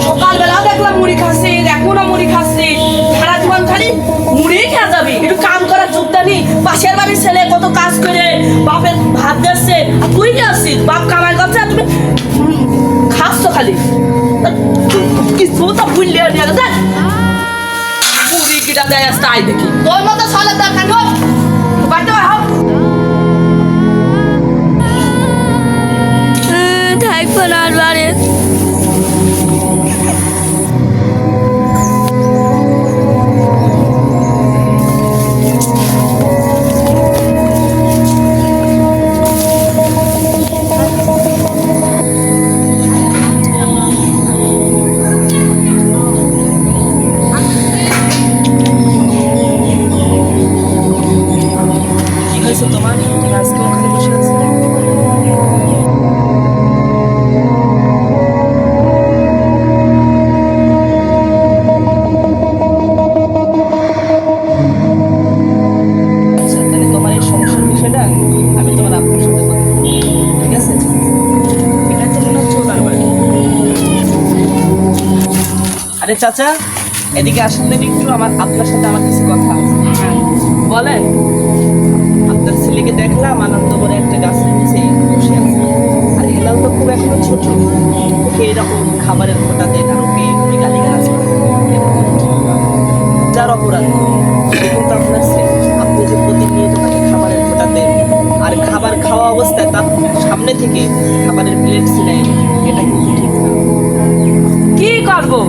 সকালবেলা দেখলাম মুড়ি খাচ্ছে, এখনো মুড়ি খাচ্ছে, সারা জীবন খালি মুড়ি খেয়ে যাবি। একটু কাম করার চুপটা নি। পাশের বাড়ির ছেলে কত কাজ করে বাপের ভাত দিচ্ছে, আর তুই কি আসছিস? বাপ কামাই করছে আর তুমি খাচ্ছ খালি। কিছু তো ভুললে নিয়ে গেছে মুড়ি কিটা দেয় তাই দেখি। তোর মতো সালের দরকার নেই, বাড়িতে হোক থাকবো না আর বাড়ি। তোমার আজকে ওখানে বসে আছে। তোমার এই সমস্যার বিষয়টা আমি তোমার আপনার সাথে কথা বলবো, ঠিক আছে? এটা তো মনে হচ্ছে ওনার বাড়ি। আরে চাচা, এদিকে আসেন দেন একটু, আপনার সাথে আমার কিছু কথা আছে। বলেন। আপনার ছেলেকে দেখলাম আনন্দ করে একটা গাছের নিচে বসে আছে, আর হেলাল তো খুব এখনো ছোট, ওকে এরকম খাবারের ফোঁটা দেন আর ওকে গালিগালাজ করেন, যার অপরাধ কিন্তু আপনার ছেলে। আপনি যে প্রতিনিয়ত তাকে খাবারের ফোঁটা দেন আর খাবার খাওয়া অবস্থায় তার সামনে থেকে খাবারের প্লেট ছিলেন, এটা কিন্তু ঠিক না। কি করবো,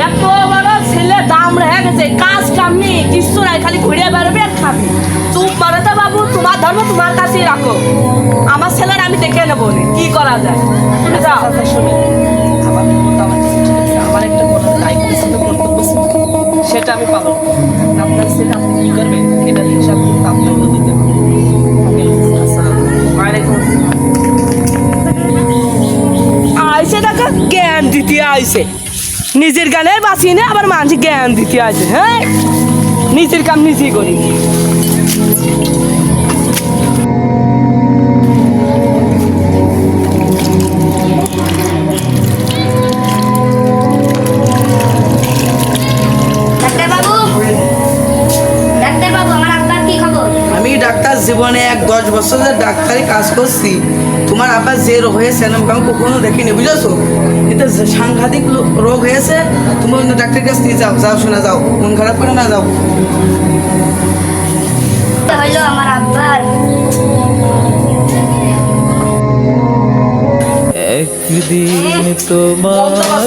এত বড় ছেলে দাম রেখে গেছে, কাজ কাম নেই, কিছু নাই, খালি ঘুরে বেরোবে আর খাবি। চুপ মারাতে বাবু, তোমার ধর্ম তোমার কাছেই রাখো, আমার ছেলের আমি দেখে নেবো, কি করা যায়। শুনে আমার আমার একটা দায়িত্ব ছিল, কর্তব্য ছিল, সেটা আমি পালন করবো। আপনার ছেলে আপনি কি করবেন এটার হিসাব কিন্তু আপনাকেও দিতে হবে। আইসে টাকা জ্ঞান দিতে আইসে, নিজের গানে বাঁচি না আবার মানুষ জ্ঞান দিতে আছে। হ্যাঁ, নিজের কাম নিজেই করি। আমি ডাক্তার জীবনে 10 বছরের ডাক্তারি কাজ করছি। তোমার আবার যে রোগ হয়েছে আমি কখনো দেখিনি, বুঝেছো? এটা সাংঘাতিক রোগ হয়েছে। তুমি অন্য ডাক্তারের কাছে নিয়ে যাও, যাও শোনা, যাও, মন খারাপ করে না, যাও। আমার আব্বার একদিন তোমার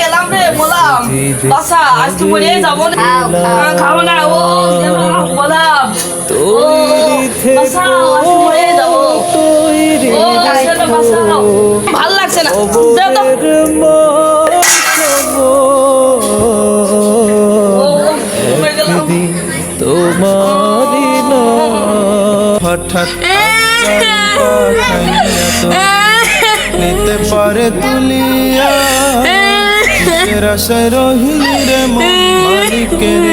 গেলাম রে, বললাম বাসা আজকে মরে যাবো না, খাবো না, ও বললাম ভাল লাগছে না। তোমারি না হঠাৎ নিতে পারে তুলিয়া রসায় রহিলি রে মালিকের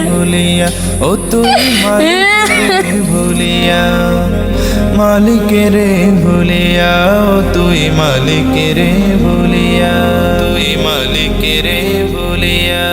ভুলিয়া, ও তুই মালিকের ভুলিয়া, মালিকের ভুলিয়া, ও তুই মালিকের ভুলিয়া, তুই মালিকের ভুলিয়া।